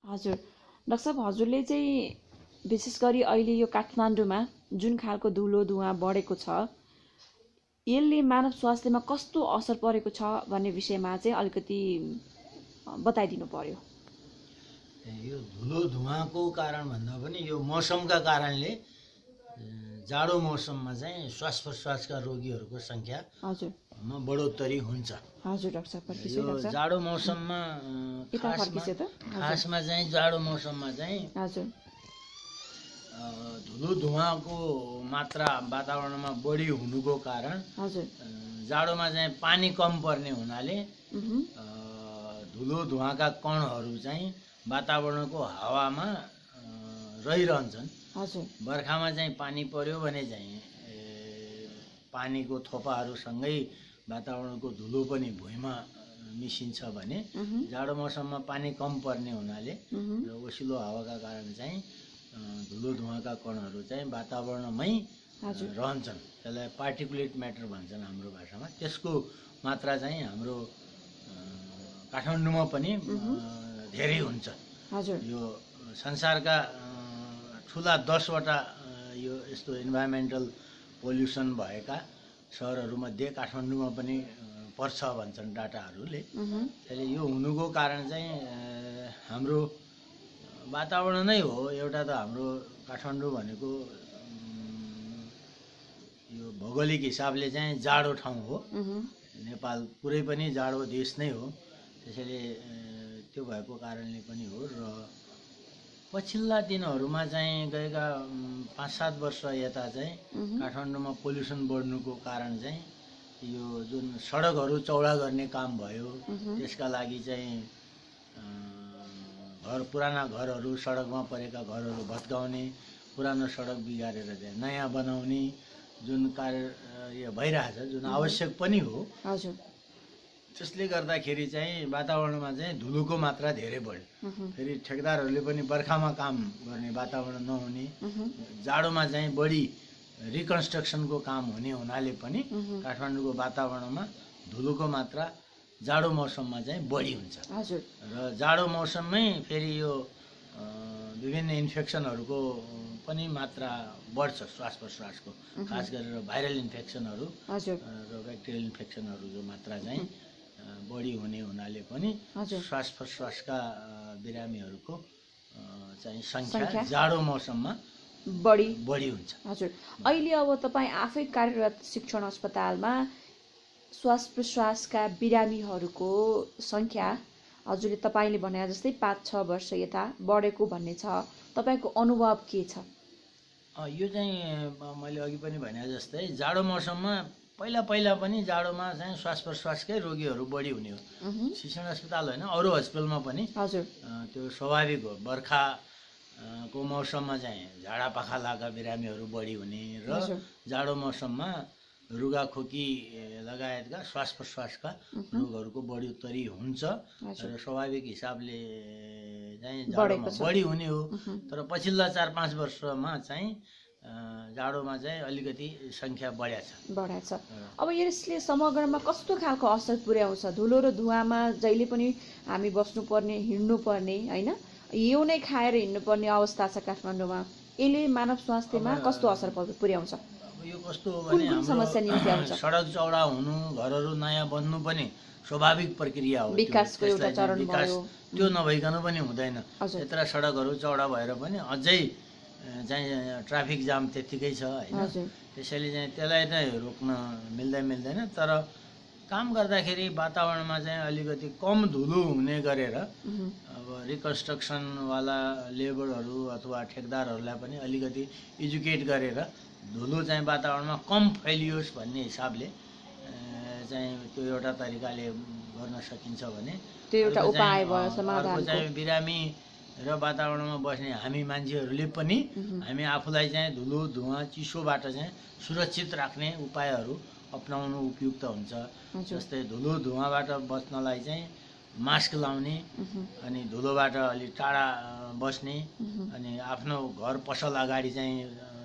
हजुर डाक्टर साहब, हजुरले चाहिँ विशेष गरी अहिले यो काठमाडौँमा जुन खालको धुलो धुवाँ बढेको छ यसले मानव स्वास्थ्यमा कस्तो असर परेको छ भन्ने विषयमा चाहिँ अलिकति बताइदिनु पर्यो। यो धुलो धुवाँको कारण भन्दा पनि यो मौसमका कारणले जाडो मौसममा चाहिँ श्वास प्रश्वासका रोगीहरूको सङ्ख्यामा बढोत्तरी हुन्छ। हजुर डाक्टर साहब, यो जाडो मौसममा खासमा चाहिँ जाडो मौसममा चाहिँ हजुर धुलो धुवाँको मात्रा वातावरणमा बढी हुनुको कारण हजुर जाडोमा चाहिँ पानी कम पर्ने हुनाले धुलो धुवाँका कणहरू चाहिँ वातावरणको हावामा रहिरहन्छन्। हजुर बर्खामा चाहिँ पानी पर्यो भने चाहिँ पानीको थोपाहरूसँगै वातावरणको धुलो पनि भुइँमा मिसिन्छ भने जाडो मौसममा पानी कम पर्ने हुनाले र ओसिलो हावाका कारण चाहिँ धुलो धुवाँका कणहरू चाहिँ वातावरणमै रहन्छन्। त्यसलाई पार्टिकुलेट म्याटर भन्छन् हाम्रो भाषामा। त्यसको मात्रा चाहिँ हाम्रो काठमाडौँमा पनि धेरै हुन्छ। यो संसारका ठुला 10वटा यो यस्तो इन्भाइरोमेन्टल पोल्युसन भएका सहरहरूमध्ये काठमाडौँमा पनि पर्छ भन्छन् डाटाहरूले। त्यसले यो हुनुको कारण चाहिँ हाम्रो वातावरण नै हो। एउटा त हाम्रो काठमाडौँ भनेको यो भौगोलिक हिसाबले चाहिँ जाडो ठाउँ हो। नेपाल पुरै पनि जाडो देश नै हो। त्यसैले त्यो भएको कारणले पनि हो। र पछिल्ला दिनहरूमा चाहिँ गएका 5-7 वर्ष यता चाहिँ काठमाडौँमा पोल्युसन बढ्नुको कारण चाहिँ यो जुन सडकहरू चौडा गर्ने काम भयो त्यसका लागि चाहिँ पुराना घरहरू सडकमा परेका घरहरू भत्काउने, पुरानो सडक बिगारेर चाहिँ नयाँ बनाउने जुन कार्य भइरहेछ, जुन आवश्यक पनि हो। हजुर त्यसले गर्दाखेरि चाहिँ वातावरणमा चाहिँ धुलोको मात्रा धेरै बढ्यो। फेरि ठेकदारहरूले पनि बर्खामा काम गर्ने, वातावरण नहुने, जाडोमा चाहिँ बढी रिकन्स्ट्रक्सनको काम हुने हुनाले पनि काठमाडौँको वातावरणमा धुलोको मात्रा जाडो मौसममा चाहिँ बढी हुन्छ। हजुर र जाडो मौसममै फेरि यो विभिन्न इन्फेक्सनहरूको पनि मात्रा बढ्छ। श्वास प्रश्वासको खास गरेर भाइरल इन्फेक्सनहरू र ब्याक्टेरियल इन्फेक्सनहरू जो मात्रा चाहिँ बढी हुने हुनाले पनि श्वास प्रश्वासका बिरामीहरूको चाहिँ सङ्ख्या जाडो मौसममा बढी हुन्छ। हजुर अहिले अब तपाईँ आफै कार्यरत शिक्षण अस्पतालमा श्वास प्रश्वासका बिरामीहरूको सङ्ख्या हजुरले तपाईँले भने जस्तै 5-6 वर्ष यता बढेको भन्ने छ, तपाईँको अनुभव के छ? यो चाहिँ मैले अघि पनि भने जस्तै जाडो मौसममा पहिला पनि जाडोमा चाहिँ श्वास प्रश्वासकै रोगीहरू बढी हुने हो। शिक्षण अस्पताल होइन, अरू हस्पिटलमा पनि हजुर त्यो स्वाभाविक हो। बर्खाको मौसममा चाहिँ झाडापाखालाका बिरामीहरू बढी हुने र जाडो मौसममा रुगाखोकी लगायतका श्वास प्रश्वासका रोगहरूको बढोत्तरी हुन्छ र स्वाभाविक हिसाबले चाहिँ जाडोमा बढी हुने हो। तर पछिल्ला 4-5 वर्षमा चाहिँ जाडोमा चाहिँ अलिकति सङ्ख्या बढ्या छ। अब यसले समग्रमा कस्तो खालको असर पुर्याउँछ? धुलो र धुवाँमा जहिले पनि हामी बस्नुपर्ने, हिँड्नुपर्ने, होइन, यो नै खाएर हिँड्नुपर्ने अवस्था छ काठमाडौँमा। यसले मानव स्वास्थ्यमा कस्तो असर पुर्याउँछ? यो कस्तो हो भने हाम्रो सडक चौडा हुनु, घरहरू नयाँ बन्नु पनि स्वाभाविक प्रक्रिया हो। विकासको एउटा चरण भयो। त्यो नभइकन पनि हुँदैन। यत्र सडकहरू चौडा भएर पनि अझै चाहिँ ट्राफिक जाम त्यत्तिकै छ, होइन। त्यसैले चाहिँ त्यसलाई नै रोक्न मिल्दैन। तर काम गर्दाखेरि वातावरणमा चाहिँ अलिकति कम धुलो हुने गरेर अब रिकन्स्ट्रक्सनवाला लेबरहरू अथवा ठेकदारहरूलाई पनि अलिकति एजुकेट गरेर धुलो चाहिँ वातावरणमा कम फैलियोस् भन्ने हिसाबले चाहिँ त्यो एउटा तरिकाले गर्न सकिन्छ भने त्यो एउटा उपाय भयो समाधानको। चाहिँ बिरामी र वातावरणमा बस्ने हामी मान्छेहरूले पनि हामी आफूलाई चाहिँ धुलो धुवाँ चिसोबाट चाहिँ सुरक्षित राख्ने उपायहरू अपनाउनु उपयुक्त हुन्छ। जस्तै धुलो धुवाँबाट बच्नलाई चाहिँ मास्क लाउने, अनि धुलोबाट अलिक टाढा बस्ने, अनि आफ्नो घर पसल अगाडि चाहिँ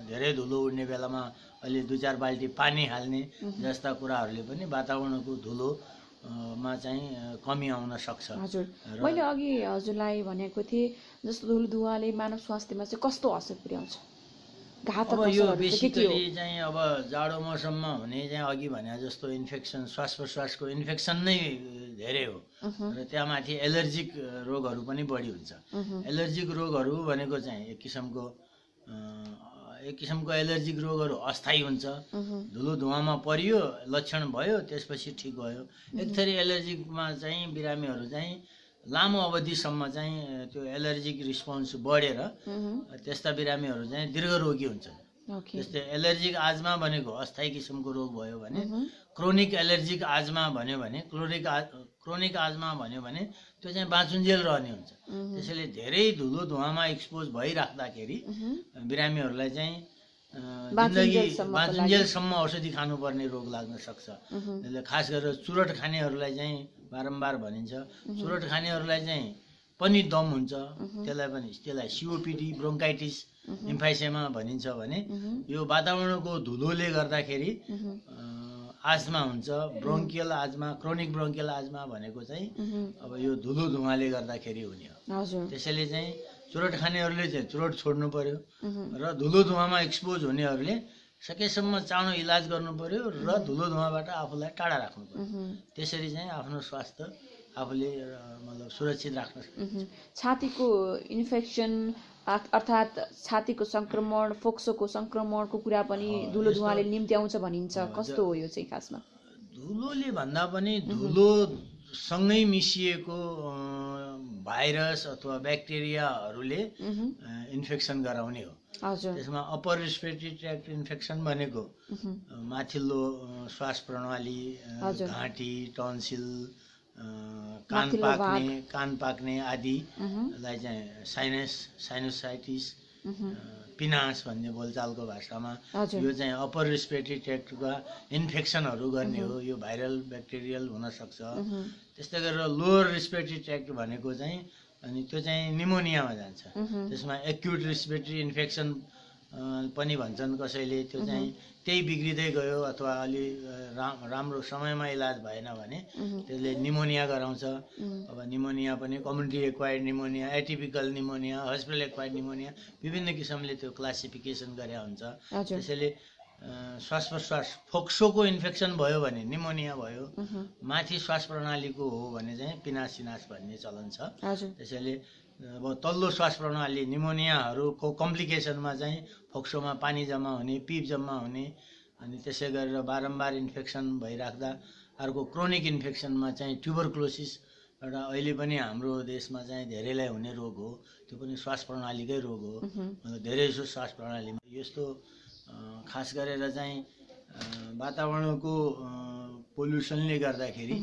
धेरै धुलो उड्ने बेलामा अलि 2-4 बाल्टी पानी हाल्ने जस्ता कुराहरूले पनि वातावरणको धुलो मा चाहिँ कमी आउन सक्छ। हजुर, मैले अघि हजुरलाई भनेको थिएँ जस्तो धुलो धुवाले मानव स्वास्थ्यमा चाहिँ कस्तो असर पुर्याउँछ, घातक अब यो असरहरू चाहिँ के के हो? बेसिकली चाहिँ अब जाडो मौसममा हुने चाहिँ अघि भने जस्तो इन्फेक्सन, श्वास प्रश्वासको इन्फेक्सन नै धेरै हो र त्यहाँ माथि एलर्जिक रोगहरू पनि बढी हुन्छ। एलर्जिक रोगहरू भनेको चाहिँ एक किसिमको एलर्जिक रोगहरू अस्थायी हुन्छ। धुलो धुवामा परियो, लक्षण भयो, त्यसपछि ठिक भयो। एक थरी एलर्जिकमा चाहिँ बिरामीहरू चाहिँ लामो अवधिसम्म चाहिँ त्यो एलर्जिक रिस्पोन्स बढेर त्यस्ता बिरामीहरू चाहिँ दीर्घरोगी हुन्छन्। जस्तै एलर्जिक आजमा भनेको अस्थायी किसिमको रोग भयो भने, क्रोनिक एलर्जिक आजमा भन्यो भने, क्रोनिक आजमा भन्यो भने त्यो चाहिँ बाँचुन्जेल रहने हुन्छ। त्यसैले धेरै धुलो धुवामा एक्सपोज भइराख्दाखेरि बिरामीहरूलाई चाहिँ बाँचुन्जेलसम्म औषधि खानुपर्ने रोग लाग्न सक्छ। त्यसले खास गरेर चुरोट खानेहरूलाई चाहिँ बारम्बार भनिन्छ, चुरोट खानेहरूलाई चाहिँ पनि दम हुन्छ, त्यसलाई सिओपिडी, ब्रोङ्काइटिस, इम्फाइसेमा भनिन्छ भने यो वातावरणको धुलोले गर्दाखेरि आजमा हुन्छ। ब्रोङ्कियल आजमा, क्रोनिक ब्रोङ्कियल आजमा भनेको चाहिँ अब यो धुलो धुवाले गर्दाखेरि हुने हो। त्यसैले चाहिँ चुरोट खानेहरूले चाहिँ चुरोट छोड्नु पर्यो र धुलो धुवामा एक्सपोज हुनेहरूले सकेसम्म चाँडो इलाज गर्नु पर्यो र धुलो धुवाबाट आफूलाई टाढा राख्नु पर्यो। त्यसरी चाहिँ आफ्नो स्वास्थ्य आफूले मतलब सुरक्षित राख्न सक्छ। छातीको इन्फेक्सन अर्थात् छातीको सङ्क्रमण, फोक्सोको सङ्क्रमणको कुरा पनि धुलो धुवाले निम्ति आउँछ भनिन्छ, कस्तो हो यो चाहिँ खासमा? धुलोले भन्दा पनि धुलोसँगै मिसिएको भाइरस अथवा ब्याक्टेरियाहरूले इन्फेक्सन गराउने हो। त्यसमा अप्पर रेस्पिरेटरी ट्र्याक्ट इन्फेक्सन भनेको माथिल्लो श्वास प्रणाली, घाँटी, टन्सिल, कान पाक्ने आदिलाई चाहिँ साइनोसाइटिस, पिनास भन्ने बोलचालको भाषामा यो चाहिँ अप्पर रेस्पिरेटरी ट्र्याक्टका इन्फेक्सनहरू गर्ने हो। यो भाइरल ब्याक्टेरियल हुनसक्छ। त्यस्तै गरेर लोवर रेस्पिरेटरी ट्र्याक्ट भनेको चाहिँ अनि त्यो चाहिँ निमोनियामा जान्छ। त्यसमा एक्युट रेस्पिरेटरी इन्फेक्सन पनि भन्छन् कसैले। त्यो चाहिँ त्यही बिग्रिँदै गयो अथवा अलि राम्रो समयमा इलाज भएन भने त्यसले निमोनिया गराउँछ। अब निमोनिया पनि community acquired pneumonia, atypical pneumonia, hospital acquired pneumonia, विभिन्न किसिमले त्यो क्लासिफिकेसन गरे हुन्छ। त्यसैले श्वास प्रश्वास फोक्सोको इन्फेक्सन भयो भने निमोनिया भयो, माथि श्वास प्रणालीको हो भने चाहिँ पिनासिनास भन्ने चलन छ। त्यसैले अब तल्लो श्वास प्रणाली निमोनियाहरूको कम्प्लिकेसनमा चाहिँ फोक्सोमा पानी जम्मा हुने, पिप जम्मा हुने, अनि त्यसै गरेर बारम्बार इन्फेक्सन भइराख्दा अर्को क्रोनिक इन्फेक्सनमा चाहिँ ट्युबरक्लोसिस एउटा अहिले पनि हाम्रो देशमा चाहिँ धेरैलाई हुने रोग हो। त्यो पनि श्वास प्रणालीकै रोग हो। धेरै जसो श्वास प्रणालीमा यस्तो खास गरेर चाहिँ वातावरणको पोल्युसनले गर्दाखेरि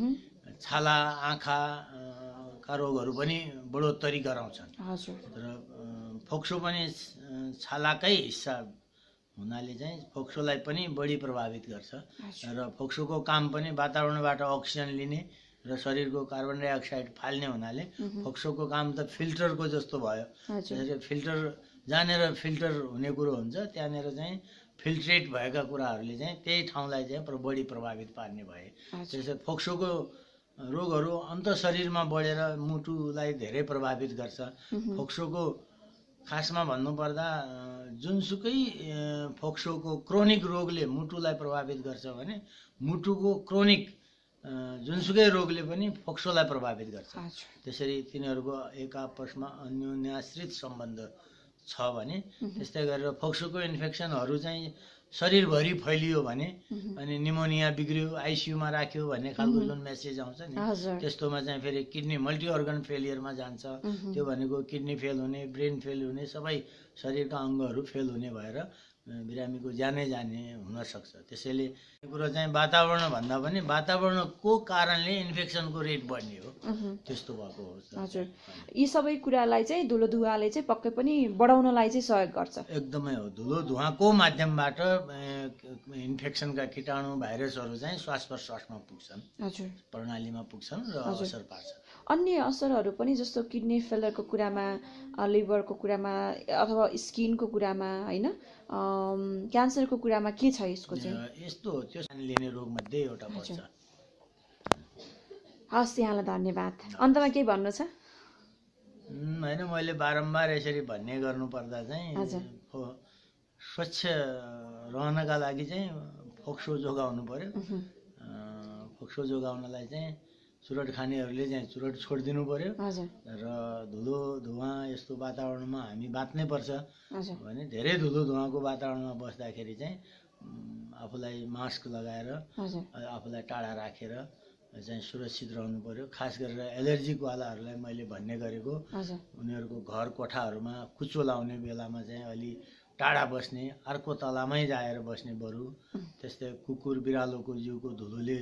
छाला, आँखाका रोगहरू पनि बढोत्तरी गराउँछन्। र फोक्सो पनि छालाकै हिस्सा हुनाले चाहिँ फोक्सोलाई पनि बढी प्रभावित गर्छ। र फोक्सोको काम पनि वातावरणबाट अक्सिजन लिने र शरीरको कार्बन डाइअक्साइड फाल्ने हुनाले फोक्सोको काम त फिल्टरको जस्तो भयो। त्यसरी फिल्टर जहाँनिर फिल्टर हुने कुरो हुन्छ त्यहाँनिर चाहिँ फिल्ट्रेट भएका कुराहरूले चाहिँ त्यही ठाउँलाई चाहिँ बढी प्रभावित पार्ने भए। त्यसै फोक्सोको रोगहरू अन्तशरीरमा बढेर मुटुलाई धेरै प्रभावित गर्छ। फोक्सोको खासमा भन्नुपर्दा जुनसुकै फोक्सोको क्रोनिक रोगले मुटुलाई प्रभावित गर्छ भने मुटुको क्रोनिक जुनसुकै रोगले पनि फोक्सोलाई प्रभावित गर्छ। त्यसरी तिनीहरूको एक आपसमा अन्योन्याश्रित सम्बन्ध छ भने त्यस्तै गरेर फोक्सोको इन्फेक्सनहरू चाहिँ शरीरभरि फैलियो भने अनि निमोनिया बिग्रियो, आइसियुमा राख्यो भन्ने खालको जुन मेसेज आउँछ नि, त्यस्तोमा चाहिँ फेरि किडनी मल्टी अर्गन फेलियरमा जान्छ। त्यो भनेको किडनी फेल हुने, ब्रेन फेल हुने, सबै शरीरका अङ्गहरू फेल हुने भएर बिरामीको ज्यानै जाने हुनसक्छ। त्यसैले यो कुरो चाहिँ वातावरण भन्दा पनि वातावरणको कारणले इन्फेक्सनको रेट बढ्ने हो, त्यस्तो भएको हो। हजुर, यी सबै कुरालाई चाहिँ धुलो धुवाले चाहिँ पक्कै पनि बढाउनलाई चाहिँ सहयोग गर्छ। एकदमै हो। धुलो धुवाको माध्यमबाट इन्फेक्सनका कीटाणु भाइरसहरू चाहिँ श्वास प्रश्वासमा पुग्छन्, प्रणालीमा पुग्छन् र असर पार्छन्। अन्य असरहरू पनि जस्तो किडनी फेलरको कुरामा, लिभरको कुरामा अथवा स्किनको कुरामा, होइन, क्यान्सरको कुरामा के छ यसको चाहिँ? यस्तो हो, त्यो लिने रोगमध्ये एउटा पर्छ। हस्, यहाँलाई धन्यवाद। अन्तमा केही भन्नु छ? होइन, मैले बारम्बार यसरी भन्ने गर्नुपर्दा चाहिँ स्वच्छ रहनका लागि चाहिँ फोक्सो जोगाउनु पर्यो। फोक्सो जोगाउनलाई चाहिँ चुरोट खानेहरूले चाहिँ चुरोट छोडिदिनु पर्यो र धुलो धुवाँ यस्तो वातावरणमा हामी बाँच्नै पर्छ भने धेरै धुलो धुवाँको वातावरणमा बस्दाखेरि चाहिँ आफूलाई मास्क लगाएर आफूलाई टाढा राखेर चाहिँ सुरक्षित रहनु पर्यो। खास गरेर एलर्जिकवालाहरूलाई मैले भन्ने गरेको उनीहरूको घर कोठाहरूमा कुचो लाउने बेलामा चाहिँ अलि टाढा बस्ने, अर्को तलामै जाएर बस्ने बरु। त्यस्तै कुकुर बिरालोको जिउको धुलोले